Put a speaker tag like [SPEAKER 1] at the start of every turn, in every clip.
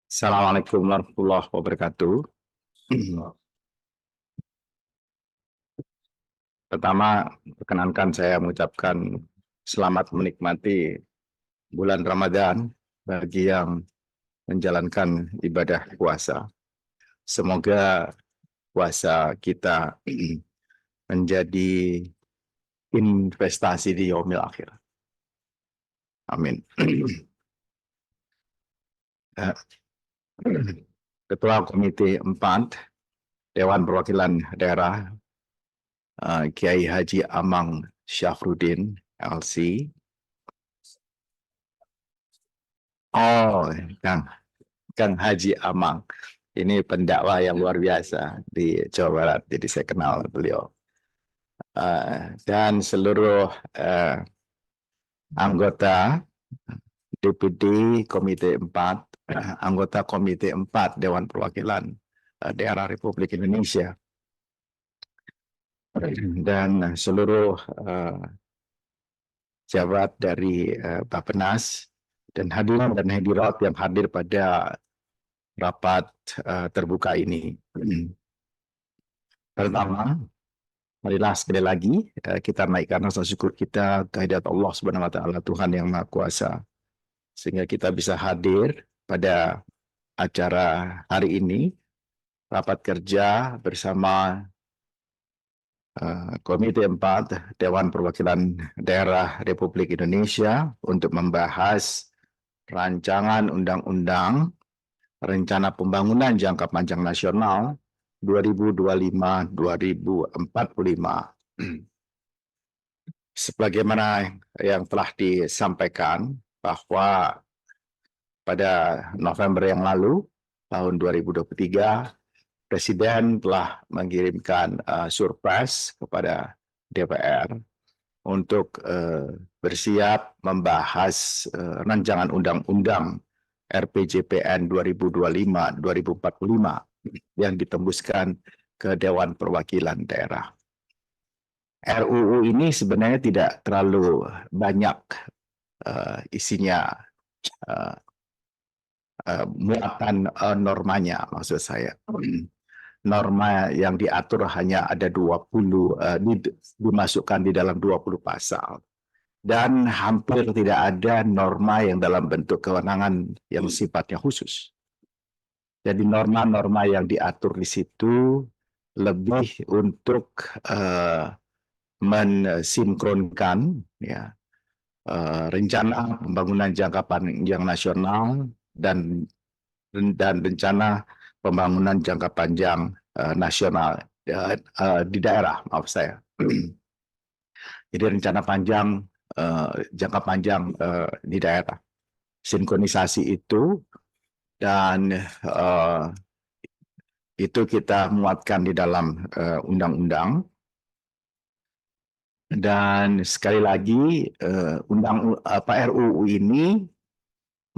[SPEAKER 1] Assalamualaikum warahmatullahi wabarakatuh. Pertama, perkenankan saya mengucapkan selamat menikmati bulan Ramadan bagi yang menjalankan ibadah puasa. Semoga puasa kita menjadi investasi di yaumil akhir. Amin. Ketua Komite 4 Dewan Perwakilan Daerah Kiai Haji Amang Syafruddin LC. Oh, Kang Haji Amang. Ini pendakwah yang luar biasa di Jawa Barat, jadi saya kenal beliau. Dan seluruh anggota DPD Komite 4, anggota Komite 4 Dewan Perwakilan Daerah Republik Indonesia, dan seluruh jabat dari Bappenas, dan hadirin dan hadirat yang hadir pada rapat terbuka ini. Pertama, marilah sekali lagi kita naikkan rasa syukur kita kehadirat Allah Subhanahu wa taala, Tuhan yang Maha Kuasa, sehingga kita bisa hadir pada acara hari ini, rapat kerja bersama Komite 4 Dewan Perwakilan Daerah Republik Indonesia untuk membahas rancangan undang-undang Rencana Pembangunan Jangka Panjang Nasional 2025-2045. Sebagaimana yang telah disampaikan bahwa pada November yang lalu, tahun 2023, Presiden telah mengirimkan surpres kepada DPR untuk bersiap membahas rancangan undang-undang RPJPN 2025-2045 yang ditembuskan ke Dewan Perwakilan Daerah. RUU ini sebenarnya tidak terlalu banyak isinya, muatan normanya, maksud saya. Norma yang diatur hanya ada 20, dimasukkan di dalam 20 pasal. Dan hampir tidak ada norma yang dalam bentuk kewenangan yang sifatnya khusus. Jadi norma-norma yang diatur di situ lebih untuk mensinkronkan ya, rencana pembangunan jangka panjang nasional dan rencana pembangunan jangka panjang nasional di daerah, maaf saya. Jadi rencana panjang jangka panjang di daerah, sinkronisasi itu, dan itu kita muatkan di dalam undang-undang. Dan sekali lagi RUU ini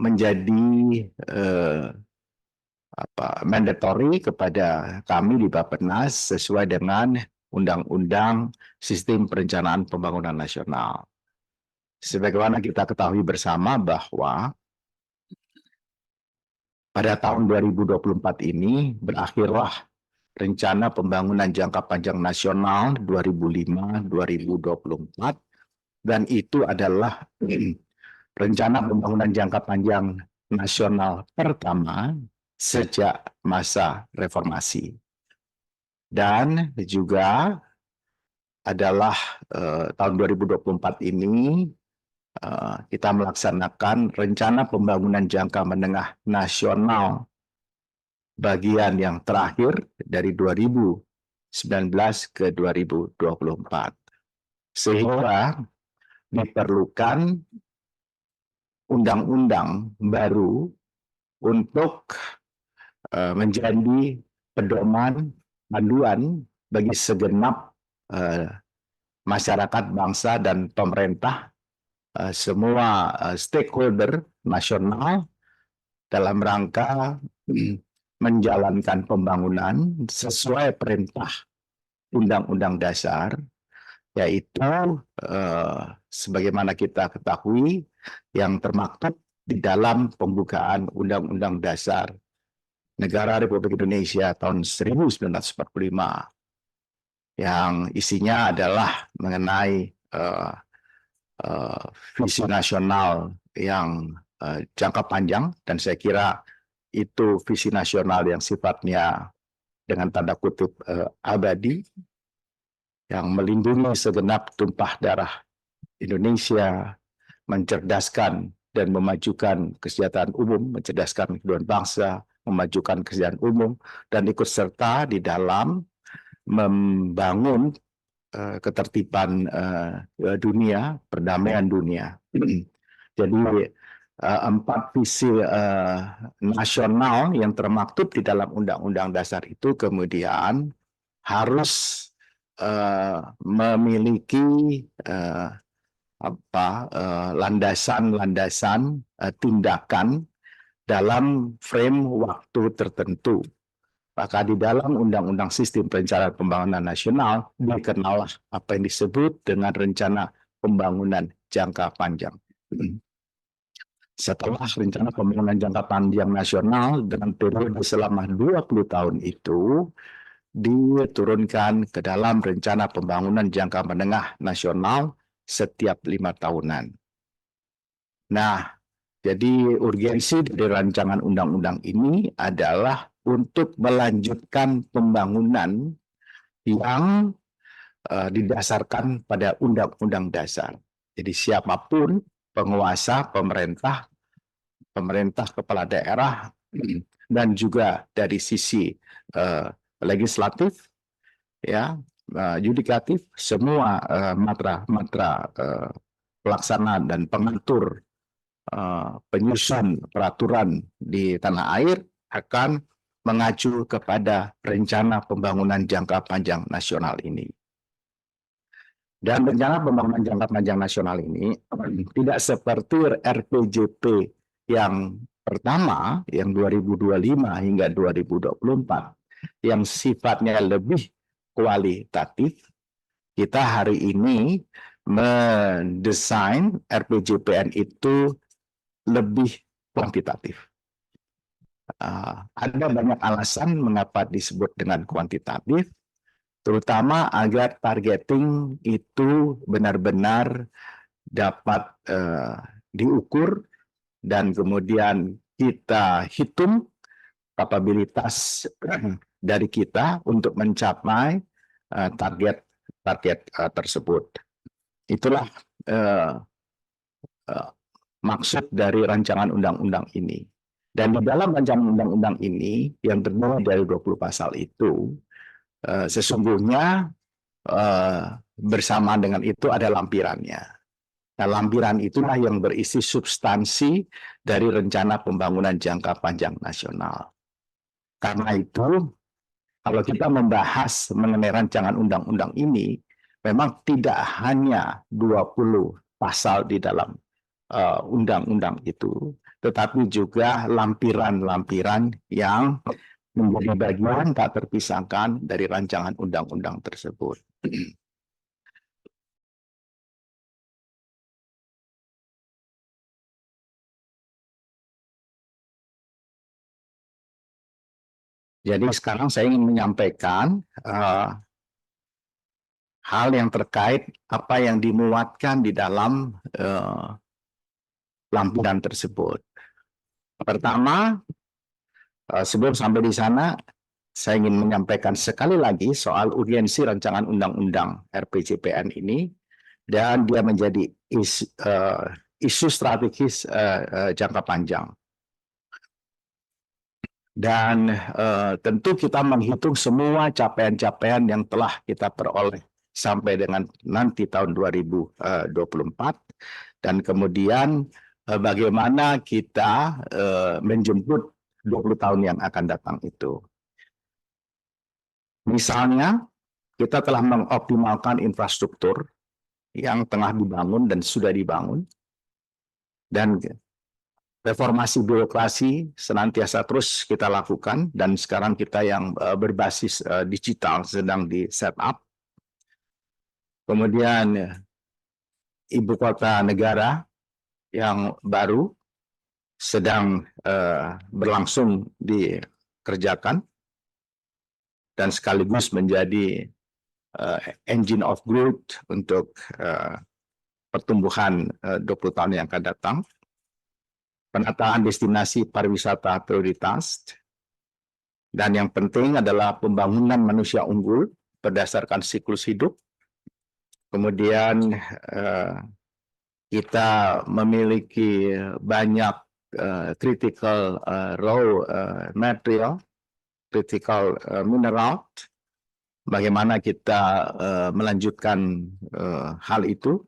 [SPEAKER 1] menjadi mandatory kepada kami di Bappenas sesuai dengan Undang-Undang Sistem Perencanaan Pembangunan Nasional. Sebagaimana kita ketahui bersama bahwa pada tahun 2024 ini berakhirlah Rencana Pembangunan Jangka Panjang Nasional 2005-2024, dan itu adalah Rencana Pembangunan Jangka Panjang Nasional pertama sejak masa reformasi. Dan juga adalah tahun 2024 ini kita melaksanakan Rencana Pembangunan Jangka Menengah Nasional bagian yang terakhir dari 2019 ke 2024. Sehingga diperlukan undang-undang baru untuk menjadi pedoman panduan bagi segenap masyarakat, bangsa, dan pemerintah, semua stakeholder nasional dalam rangka menjalankan pembangunan sesuai perintah Undang-Undang Dasar, yaitu sebagaimana kita ketahui yang termaktub di dalam pembukaan Undang-Undang Dasar Negara Republik Indonesia tahun 1945 yang isinya adalah mengenai visi nasional yang jangka panjang, dan saya kira itu visi nasional yang sifatnya dengan tanda kutip abadi, yang melindungi segenap tumpah darah Indonesia, mencerdaskan dan memajukan kesejahteraan umum, mencerdaskan kehidupan bangsa, memajukan kesejahteraan umum, dan ikut serta di dalam membangun ketertiban dunia, perdamaian dunia. Jadi 4 visi nasional yang termaktub di dalam Undang-Undang Dasar itu kemudian harus memiliki landasan-landasan tindakan dalam frame waktu tertentu. Maka di dalam Undang-Undang Sistem Perencanaan Pembangunan Nasional dikenal apa yang disebut dengan rencana pembangunan jangka panjang. Setelah rencana pembangunan jangka panjang nasional dengan periode selama 20 tahun itu diturunkan ke dalam rencana pembangunan jangka menengah nasional setiap 5 tahunan. Nah, jadi urgensi dari rancangan undang-undang ini adalah untuk melanjutkan pembangunan yang didasarkan pada Undang-Undang Dasar. Jadi siapapun penguasa, pemerintah kepala daerah, dan juga dari sisi legislatif, ya, yudikatif, semua matra pelaksana dan pengatur penyusun peraturan di tanah air akan mengacu kepada rencana pembangunan jangka panjang nasional ini. Dan rencana pembangunan jangka panjang nasional ini tidak seperti RPJP yang pertama, yang 2025 hingga 2024, yang sifatnya lebih kualitatif. Kita hari ini mendesain RPJPN itu lebih kuantitatif. Ada banyak alasan mengapa disebut dengan kuantitatif, terutama agar targeting itu benar-benar dapat diukur dan kemudian kita hitung kapabilitas dari kita untuk mencapai target tersebut. Itulah maksud dari rancangan undang-undang ini. Dan di dalam rancangan undang-undang ini yang terdiri dari 20 pasal itu, sesungguhnya bersamaan dengan itu ada lampirannya. Nah, lampiran itulah yang berisi substansi dari rencana pembangunan jangka panjang nasional. Karena itu, kalau kita membahas mengenai rancangan undang-undang ini, memang tidak hanya 20 pasal di dalam undang-undang itu, tetapi juga lampiran-lampiran yang menjadi bagian tak terpisahkan dari rancangan undang-undang tersebut. Jadi sekarang saya ingin menyampaikan hal yang terkait apa yang dimuatkan di dalam lampiran tersebut. Pertama, sebelum sampai di sana, saya ingin menyampaikan sekali lagi soal urgensi rancangan undang-undang RPJPN ini, dan dia menjadi isu strategis jangka panjang. Dan tentu kita menghitung semua capaian-capaian yang telah kita peroleh sampai dengan nanti tahun 2024, dan kemudian bagaimana kita menjemput 20 tahun yang akan datang itu. Misalnya, kita telah mengoptimalkan infrastruktur yang tengah dibangun dan sudah dibangun, dan reformasi birokrasi senantiasa terus kita lakukan, dan sekarang kita yang berbasis digital sedang di setup. Kemudian ibu kota negara yang baru sedang berlangsung dikerjakan dan sekaligus menjadi engine of growth untuk pertumbuhan 20 tahun yang akan datang. Penataan destinasi pariwisata prioritas, dan yang penting adalah pembangunan manusia unggul berdasarkan siklus hidup. Kemudian kita memiliki banyak critical raw material, critical mineral. Bagaimana kita melanjutkan hal itu?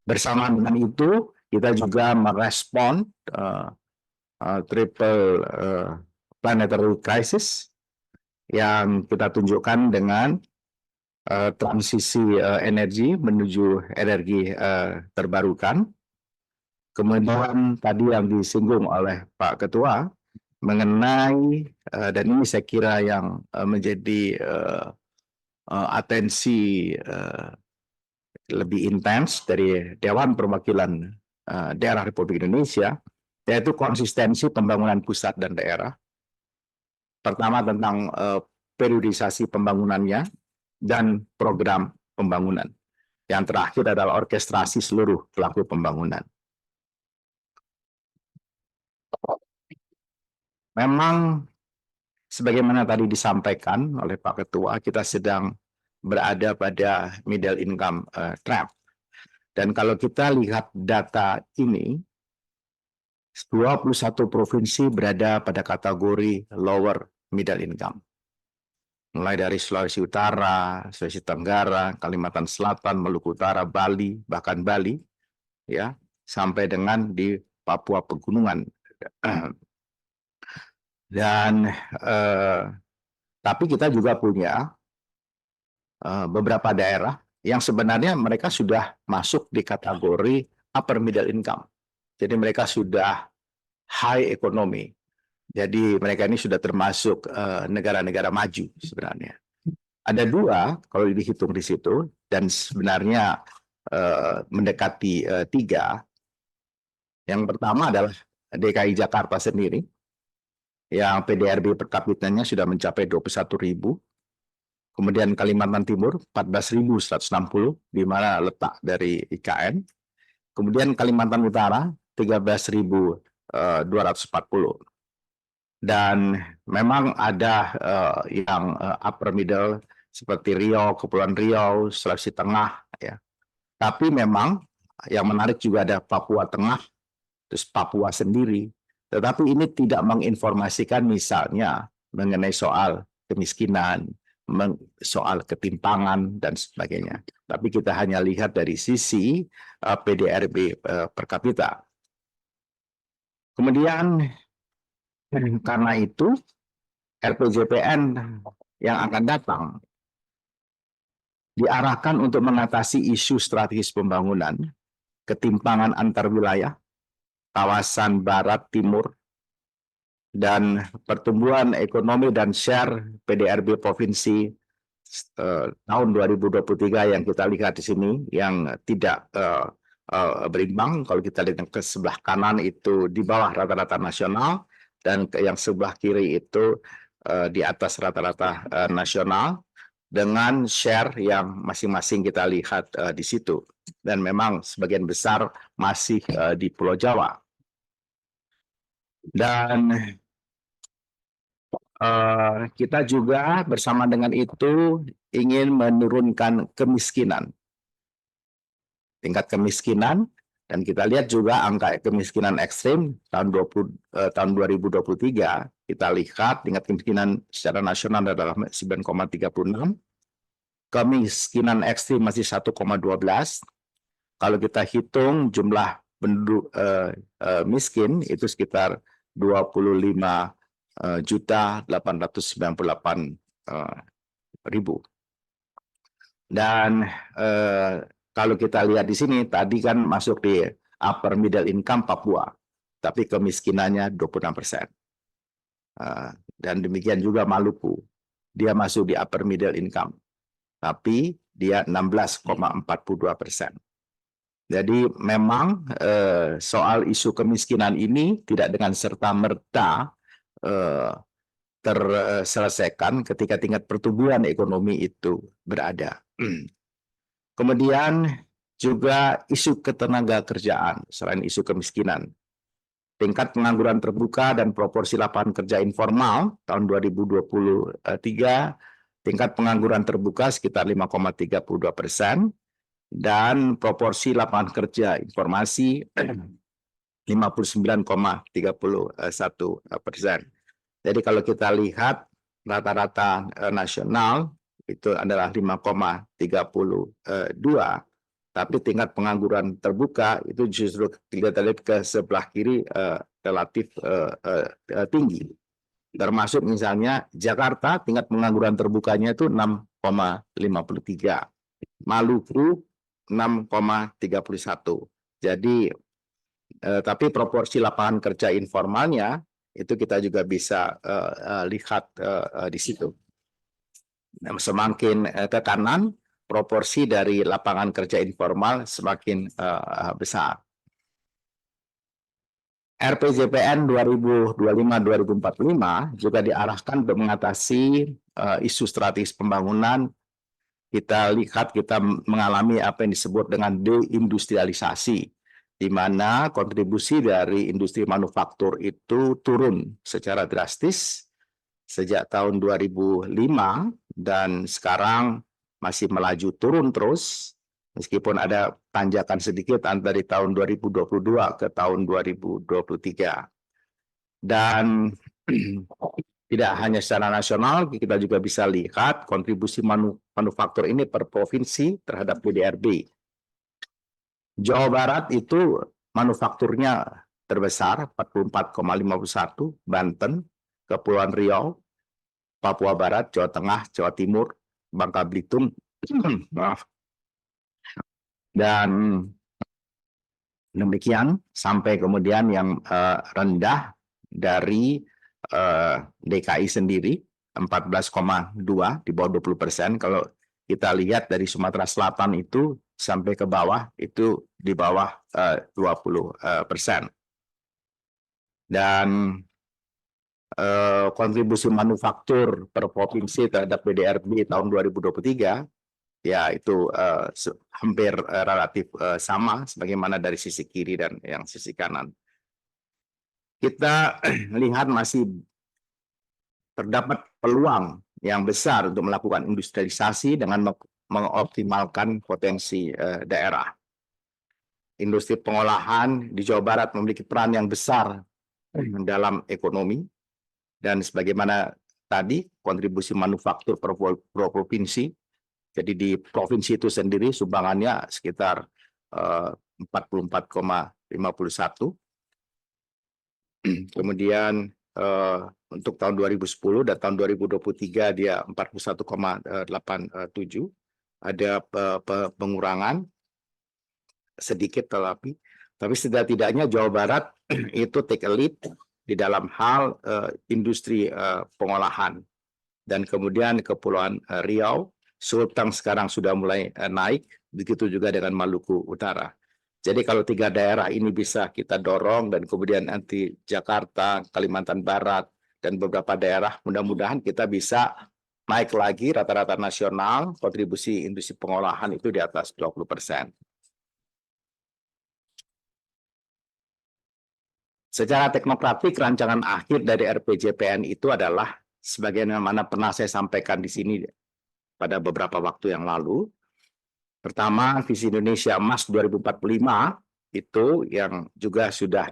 [SPEAKER 1] Bersama dengan itu, kita juga merespon triple planetary crisis yang kita tunjukkan dengan transisi energi menuju energi terbarukan. Kemudian tadi yang disinggung oleh Pak Ketua mengenai, dan ini saya kira yang menjadi atensi lebih intens dari Dewan Perwakilan Daerah Republik Indonesia, yaitu konsistensi pembangunan pusat dan daerah. Pertama tentang periodisasi pembangunannya dan program pembangunan. Yang terakhir adalah orkestrasi seluruh pelaku pembangunan. Memang sebagaimana tadi disampaikan oleh Pak Ketua, kita sedang berada pada middle income trap. Dan kalau kita lihat data ini, 21 provinsi berada pada kategori lower middle income. Mulai dari Sulawesi Utara, Sulawesi Tenggara, Kalimantan Selatan, Maluku Utara, Bali, bahkan Bali, ya, sampai dengan di Papua Pegunungan. Dan tapi kita juga punya beberapa daerah yang sebenarnya mereka sudah masuk di kategori upper middle income. Jadi mereka sudah high economy. Jadi mereka ini sudah termasuk negara-negara maju sebenarnya. Ada dua kalau dihitung di situ, dan sebenarnya mendekati 3. Yang pertama adalah DKI Jakarta sendiri, yang PDRB per kapitanya sudah mencapai 21.000. Kemudian Kalimantan Timur 14.160, di mana letak dari IKN. Kemudian Kalimantan Utara 13.240. Dan memang ada yang upper middle seperti Riau, Kepulauan Riau, Sulawesi Tengah, ya. Tapi memang yang menarik juga ada Papua Tengah, terus Papua sendiri. Tetapi ini tidak menginformasikan misalnya mengenai soal kemiskinan, soal ketimpangan dan sebagainya. Tapi kita hanya lihat dari sisi PDRB per kapita. Kemudian karena itu RPJPN yang akan datang diarahkan untuk mengatasi isu strategis pembangunan, ketimpangan antar wilayah, kawasan barat timur, dan pertumbuhan ekonomi dan share PDRB provinsi tahun 2023 yang kita lihat di sini yang tidak berimbang. Kalau kita lihat ke sebelah kanan itu di bawah rata-rata nasional, dan yang sebelah kiri itu di atas rata-rata nasional, dengan share yang masing-masing kita lihat di situ. Dan memang sebagian besar masih di Pulau Jawa. Dan kita juga bersama dengan itu ingin menurunkan kemiskinan. Tingkat kemiskinan, dan kita lihat juga angka kemiskinan ekstrim tahun 2023, kita lihat tingkat kemiskinan secara nasional adalah 9,36. Kemiskinan ekstrim masih 1,12. Kalau kita hitung jumlah penduduk miskin itu sekitar 25.898.000. Dan kalau kita lihat di sini, tadi kan masuk di upper middle income Papua, tapi kemiskinannya 26%. Dan demikian juga Maluku, dia masuk di upper middle income, tapi dia 16,42%. Jadi memang soal isu kemiskinan ini tidak dengan serta-merta terselesaikan ketika tingkat pertumbuhan ekonomi itu berada. Kemudian juga isu ketenaga kerjaan selain isu kemiskinan. Tingkat pengangguran terbuka dan proporsi lapangan kerja informal tahun 2023, tingkat pengangguran terbuka sekitar 5,32%, dan proporsi lapangan kerja informasi 59,31%. Jadi kalau kita lihat rata-rata nasional itu adalah 5,32, tapi tingkat pengangguran terbuka itu justru kita lihat ke sebelah kiri relatif tinggi. Termasuk misalnya Jakarta tingkat pengangguran terbukanya itu 6,53, Maluku 6,31. Jadi tapi proporsi lapangan kerja informalnya itu kita juga bisa lihat di situ. Semakin ke kanan, proporsi dari lapangan kerja informal semakin besar. RPJPN 2025-2045 juga diarahkan untuk mengatasi isu strategis pembangunan. Kita lihat kita mengalami apa yang disebut dengan deindustrialisasi, di mana kontribusi dari industri manufaktur itu turun secara drastis sejak tahun 2005 dan sekarang masih melaju turun terus, meskipun ada tanjakan sedikit antara tahun 2022 ke tahun 2023. Dan tidak hanya secara nasional, kita juga bisa lihat kontribusi manufaktur ini per provinsi terhadap PDRB. Jawa Barat itu manufakturnya terbesar 44,51, Banten, Kepulauan Riau, Papua Barat, Jawa Tengah, Jawa Timur, Bangka Belitung, dan demikian sampai kemudian yang rendah dari DKI sendiri 14,2, di bawah 20%. Kalau kita lihat dari Sumatera Selatan itu sampai ke bawah itu di bawah 20%. Dan kontribusi manufaktur per provinsi terhadap PDRB tahun 2023 ya itu hampir relatif sama sebagaimana dari sisi kiri dan yang sisi kanan. Kita lihat masih terdapat peluang yang besar untuk melakukan industrialisasi dengan mengoptimalkan potensi daerah. Industri pengolahan di Jawa Barat memiliki peran yang besar dalam ekonomi, dan sebagaimana tadi kontribusi manufaktur per provinsi, jadi di provinsi itu sendiri sumbangannya sekitar 44,51. Kemudian untuk tahun 2010 dan tahun 2023 dia 41,87. Ada pengurangan sedikit tapi setidak-tidaknya Jawa Barat itu take a lead di dalam hal industri pengolahan. Dan kemudian Kepulauan Riau, Sulteng sekarang sudah mulai naik, begitu juga dengan Maluku Utara. Jadi kalau 3 daerah ini bisa kita dorong dan kemudian nanti Jakarta, Kalimantan Barat, dan beberapa daerah, mudah-mudahan kita bisa naik lagi rata-rata nasional, kontribusi industri pengolahan itu di atas 20%. Secara teknokratik, rancangan akhir dari RPJPN itu adalah sebagaimana pernah saya sampaikan di sini pada beberapa waktu yang lalu. Pertama, visi Indonesia Emas 2045 itu yang juga sudah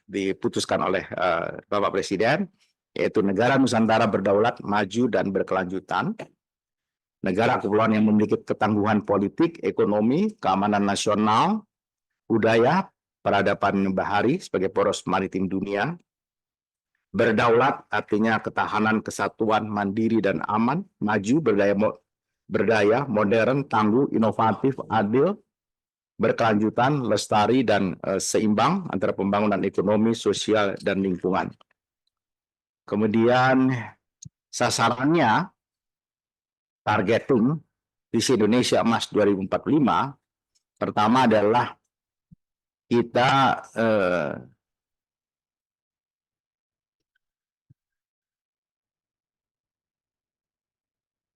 [SPEAKER 1] diputuskan oleh Bapak Presiden, yaitu negara Nusantara berdaulat, maju, dan berkelanjutan. Negara kepulauan yang memiliki ketangguhan politik, ekonomi, keamanan nasional, budaya, peradaban bahari sebagai poros maritim dunia. Berdaulat artinya ketahanan, kesatuan, mandiri, dan aman, maju, berdaya, modern, tangguh, inovatif, adil, berkelanjutan, lestari, dan seimbang antara pembangunan ekonomi, sosial, dan lingkungan. Kemudian sasarannya, targeting visi Indonesia Emas 2045, pertama adalah kita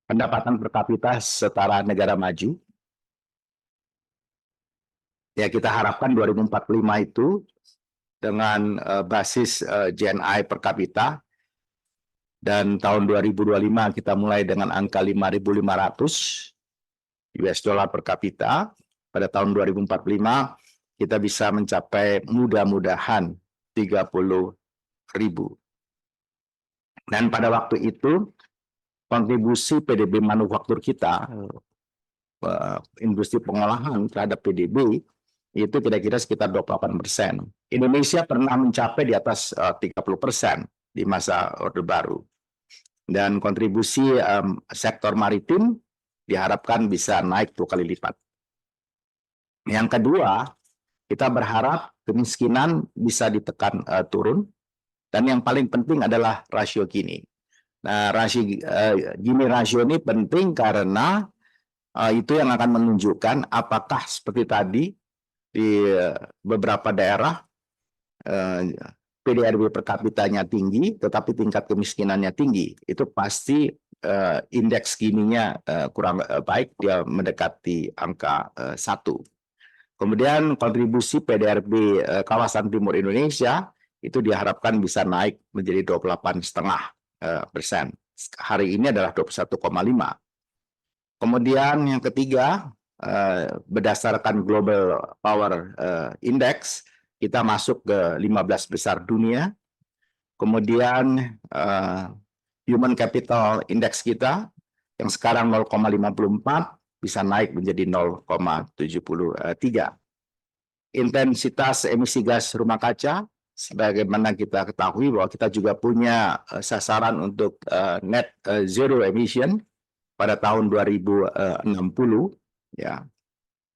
[SPEAKER 1] pendapatan per kapita setara negara maju. Ya, kita harapkan 2045 itu dengan basis GNI per kapita, dan tahun 2025 kita mulai dengan angka 5.500 US dollar per kapita. Pada tahun 2045 kita bisa mencapai mudah-mudahan 30.000. Dan pada waktu itu kontribusi PDB manufaktur kita, industri pengolahan terhadap PDB, itu kira-kira sekitar 28%. Indonesia pernah mencapai di atas 30% di masa Orde Baru. Dan kontribusi sektor maritim diharapkan bisa naik 2 kali lipat. Yang kedua, kita berharap kemiskinan bisa ditekan turun. Dan yang paling penting adalah rasio Gini. Nah, Gini rasio ini penting karena itu yang akan menunjukkan apakah seperti tadi di beberapa daerah PDRB per kapitanya tinggi, tetapi tingkat kemiskinannya tinggi. Itu pasti indeks Gininya kurang baik, dia mendekati angka 1. Kemudian kontribusi PDRB kawasan timur Indonesia itu diharapkan bisa naik menjadi 28,5%. Hari ini adalah 21,5%. Kemudian yang ketiga, berdasarkan Global Power Index, kita masuk ke 15 besar dunia. Kemudian Human Capital Index kita yang sekarang 0,54 bisa naik menjadi 0,73. Intensitas emisi gas rumah kaca, sebagaimana kita ketahui bahwa kita juga punya sasaran untuk net zero emission pada tahun 2060, ya.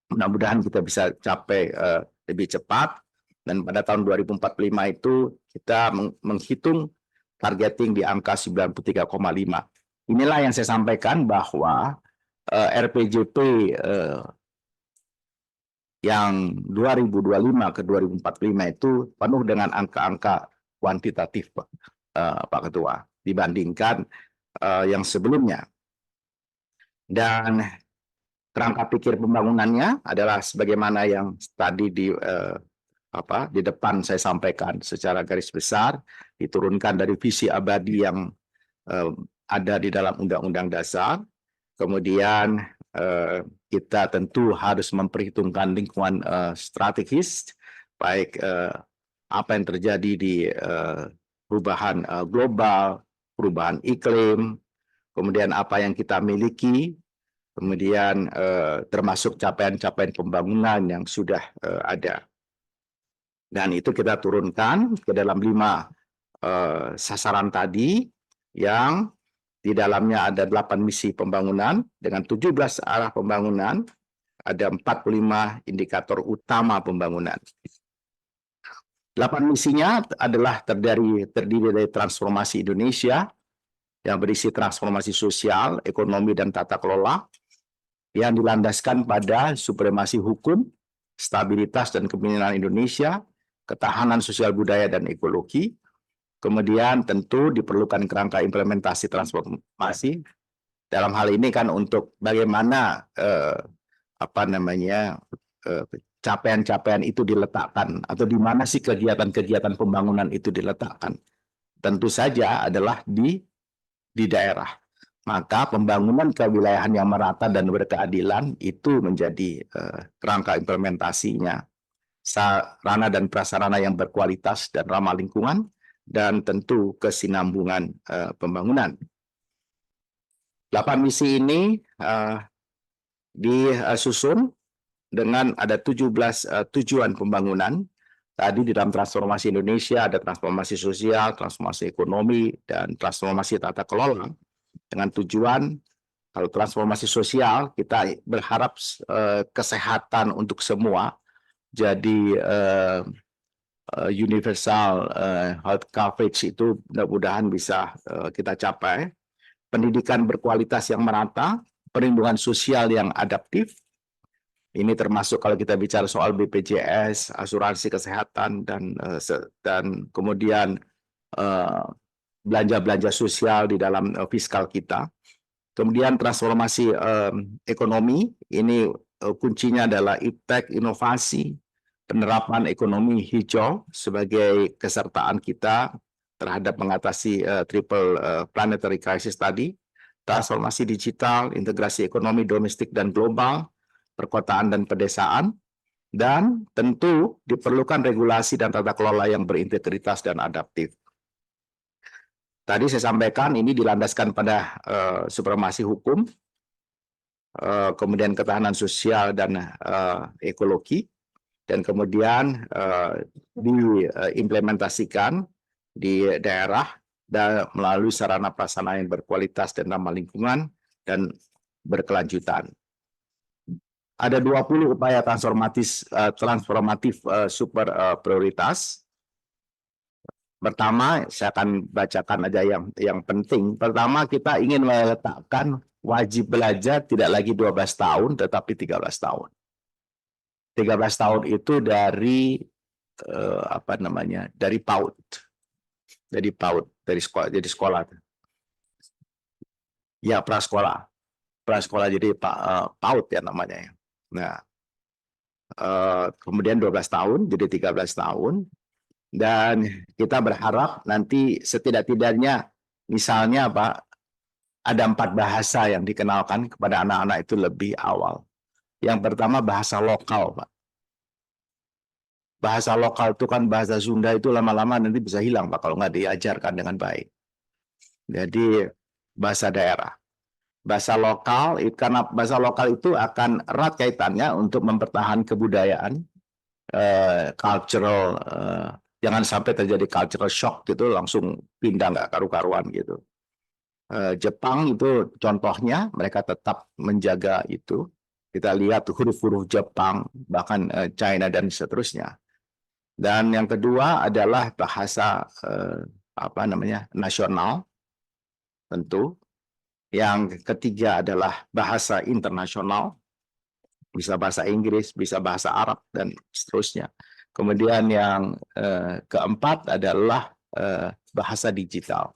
[SPEAKER 1] Mudah-mudahan kita bisa capai lebih cepat, dan pada tahun 2045 itu kita menghitung targeting di angka 93,5. Inilah yang saya sampaikan bahwa RPJP yang 2025 ke 2045 itu penuh dengan angka-angka kuantitatif, Pak Ketua, dibandingkan yang sebelumnya. Dan kerangka pikir pembangunannya adalah sebagaimana yang tadi di depan saya sampaikan secara garis besar, diturunkan dari visi abadi yang ada di dalam Undang-Undang Dasar. Kemudian kita tentu harus memperhitungkan lingkungan strategis, baik apa yang terjadi di perubahan global, perubahan iklim, kemudian apa yang kita miliki, kemudian termasuk capaian-capaian pembangunan yang sudah ada. Dan itu kita turunkan ke dalam 5 sasaran tadi, yang di dalamnya ada 8 misi pembangunan dengan 17 arah pembangunan, ada 45 indikator utama pembangunan. 8 misinya adalah terdiri dari transformasi Indonesia, yang berisi transformasi sosial, ekonomi, dan tata kelola, yang dilandaskan pada supremasi hukum, stabilitas dan kepemimpinan Indonesia, ketahanan sosial budaya dan ekologi. Kemudian tentu diperlukan kerangka implementasi transformasi. Dalam hal ini kan untuk bagaimana capaian-capaian itu diletakkan, atau di mana sih kegiatan-kegiatan pembangunan itu diletakkan. Tentu saja adalah di daerah. Maka pembangunan kewilayahan yang merata dan berkeadilan itu menjadi kerangka implementasinya. Sarana dan prasarana yang berkualitas dan ramah lingkungan, dan tentu kesinambungan pembangunan. 8 misi ini disusun dengan ada 17 tujuan pembangunan. Tadi di dalam transformasi Indonesia ada transformasi sosial, transformasi ekonomi, dan transformasi tata kelola. Dengan tujuan, kalau transformasi sosial, kita berharap kesehatan untuk semua, jadi universal health coverage itu mudah-mudahan bisa kita capai. Pendidikan berkualitas yang merata, perlindungan sosial yang adaptif. Ini termasuk kalau kita bicara soal BPJS, asuransi kesehatan, dan kemudian belanja-belanja sosial di dalam fiskal kita. Kemudian transformasi ekonomi, ini kuncinya adalah impact inovasi, penerapan ekonomi hijau sebagai kesertaan kita terhadap mengatasi triple planetary crisis tadi, transformasi digital, integrasi ekonomi domestik dan global, perkotaan dan pedesaan, dan tentu diperlukan regulasi dan tata kelola yang berintegritas dan adaptif. Tadi saya sampaikan ini dilandaskan pada supremasi hukum, kemudian ketahanan sosial dan ekologi, dan kemudian diimplementasikan di daerah dan melalui sarana prasarana yang berkualitas dan ramah lingkungan dan berkelanjutan. Ada 20 upaya transformatif super prioritas. Pertama, saya akan bacakan aja yang penting. Pertama, kita ingin meletakkan wajib belajar tidak lagi 12 tahun, tetapi 13 tahun. 13 tahun itu dari dari PAUD. Dari PAUD, dari sekolah, jadi sekolah. Ya, prasekolah. Prasekolah jadi PAUD ya namanya. Nah, kemudian 12 tahun, jadi 13 tahun. Dan kita berharap nanti setidak-tidaknya misalnya ada 4 bahasa yang dikenalkan kepada anak-anak itu lebih awal. Yang pertama bahasa lokal, Pak. Bahasa lokal itu kan bahasa Sunda itu lama-lama nanti bisa hilang, Pak, kalau nggak diajarkan dengan baik. Jadi bahasa daerah. Bahasa lokal, karena bahasa lokal itu akan erat kaitannya untuk mempertahankan kebudayaan, cultural, jangan sampai terjadi cultural shock gitu, langsung pindah nggak karu-karuan gitu. Jepang itu contohnya, mereka tetap menjaga itu. Kita lihat huruf-huruf Jepang, bahkan China dan seterusnya. Dan yang kedua adalah bahasa nasional, tentu. Yang ketiga adalah bahasa internasional, bisa bahasa Inggris, bisa bahasa Arab, dan seterusnya. Kemudian yang keempat adalah bahasa digital.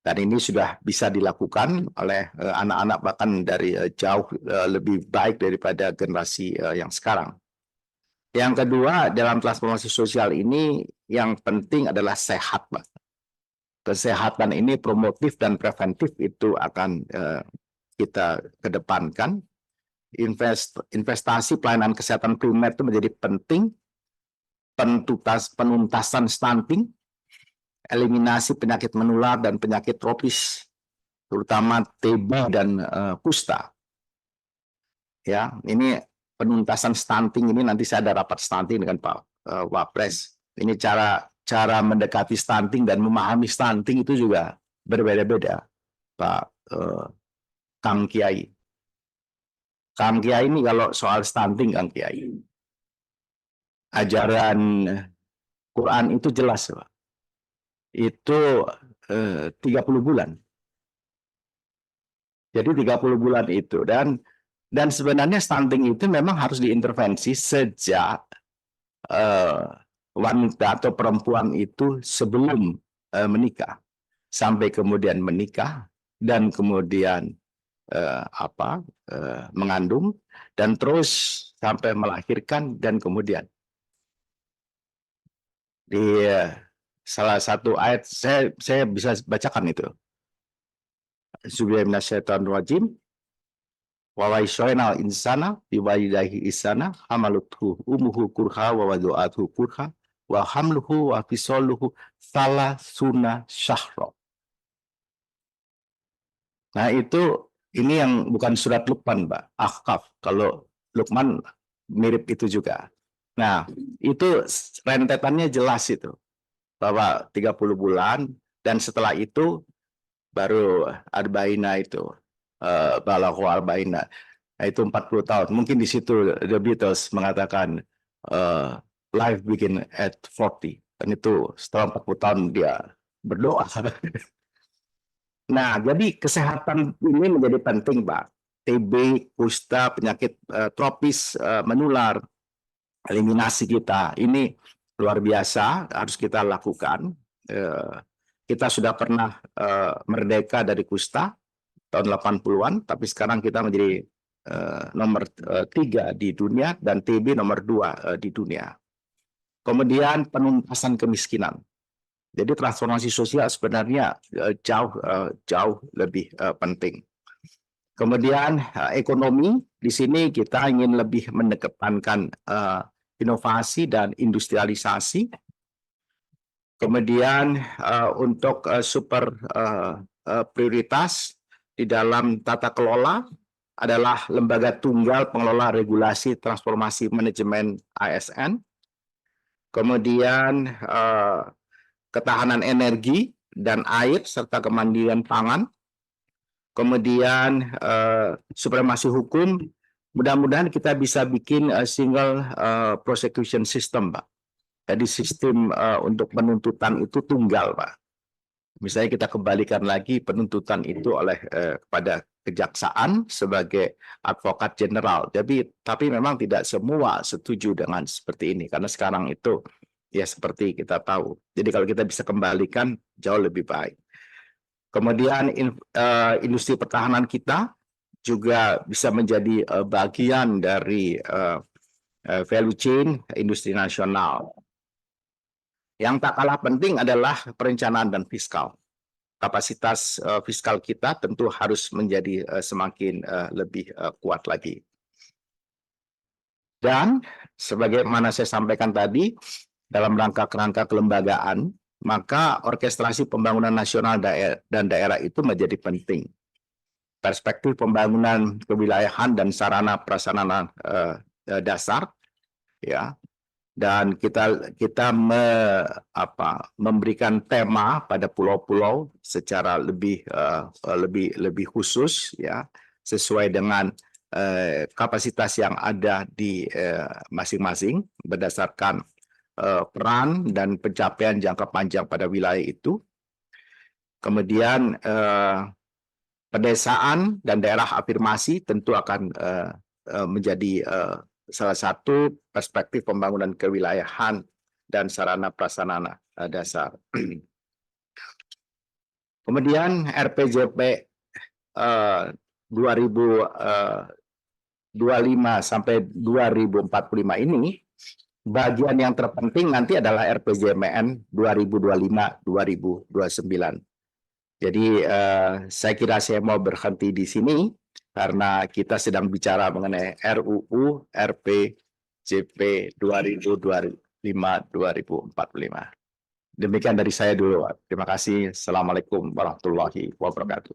[SPEAKER 1] Dan ini sudah bisa dilakukan oleh anak-anak bahkan dari jauh lebih baik daripada generasi yang sekarang. Yang kedua, dalam transformasi sosial ini yang penting adalah sehat, Pak. Kesehatan ini promotif dan preventif itu akan kita kedepankan. Investasi pelayanan kesehatan primer itu menjadi penting. Penuntasan stunting, eliminasi penyakit menular dan penyakit tropis, terutama TB dan kusta. Ya, ini penuntasan stunting ini nanti saya ada rapat stunting dengan Pak Wapres. Ini cara mendekati stunting dan memahami stunting itu juga berbeda-beda, Pak Kang Kiai. Kang Kiai ini kalau soal stunting, Kang Kiai, ajaran Quran itu jelas, Pak. Itu 30 bulan. Jadi 30 bulan itu. Dan sebenarnya stunting itu memang harus diintervensi sejak wanita atau perempuan itu sebelum menikah, sampai kemudian menikah, dan kemudian mengandung, dan terus sampai melahirkan, dan kemudian di salah satu ayat saya bisa bacakan itu. Subhanallahsyaitonirrajim. Wa waisyainal insana biwalidahi isana hamaluthu umuhu kurha wa wadu'atuhu kurha wa hamluhu wa fisaluhu salasuna syahra. Nah itu, ini yang bukan surat Luqman, Mbak. Ahqaf. Kalau Luqman mirip itu juga. Nah itu rentetannya jelas itu. Bahwa 30 bulan, dan setelah itu baru arba'ina itu. Balaghu arba'ina. Nah, itu 40 tahun. Mungkin di situ The Beatles mengatakan life begin at 40. Dan itu setelah 40 tahun dia berdoa. Nah, jadi kesehatan ini menjadi penting, Pak. TB, kusta, penyakit tropis menular, eliminasi kita ini luar biasa harus kita lakukan. Kita sudah pernah merdeka dari kusta tahun 80-an, tapi sekarang kita menjadi nomor 3 di dunia dan TB nomor 2 di dunia. Kemudian penuntasan kemiskinan. Jadi transformasi sosial sebenarnya jauh lebih penting. Kemudian ekonomi, di sini kita ingin lebih menekankan inovasi dan industrialisasi. Kemudian untuk super prioritas di dalam tata kelola adalah lembaga tunggal pengelola regulasi transformasi manajemen ASN. Kemudian ketahanan energi dan air serta kemandirian pangan. Kemudian supremasi hukum, mudah-mudahan kita bisa bikin single prosecution system, Pak. Jadi sistem untuk penuntutan itu tunggal, Pak. Misalnya kita kembalikan lagi penuntutan itu oleh kepada kejaksaan sebagai advokat jenderal. Tapi memang tidak semua setuju dengan seperti ini karena sekarang itu ya seperti kita tahu. Jadi kalau kita bisa kembalikan jauh lebih baik. Kemudian industri pertahanan kita juga bisa menjadi bagian dari value chain industri nasional. Yang tak kalah penting adalah perencanaan dan fiskal. Kapasitas fiskal kita tentu harus menjadi semakin lebih kuat lagi. Dan sebagaimana saya sampaikan tadi, dalam rangka kerangka kelembagaan, maka orkestrasi pembangunan nasional dan daerah itu menjadi penting. Perspektif pembangunan kewilayahan dan sarana prasarana dasar, ya, dan kita memberikan tema pada pulau-pulau secara lebih khusus, ya, sesuai dengan kapasitas yang ada di masing-masing berdasarkan peran dan pencapaian jangka panjang pada wilayah itu. Kemudian pedesaan dan daerah afirmasi tentu akan menjadi salah satu perspektif pembangunan kewilayahan dan sarana prasarana dasar. Kemudian RPJP 2025 sampai 2045 ini, bagian yang terpenting nanti adalah RPJMN 2025-2029. Jadi saya kira saya mau berhenti di sini karena kita sedang bicara mengenai RUU RPJP 2025-2045. Demikian dari saya dulu. Terima kasih. Assalamualaikum warahmatullahi wabarakatuh.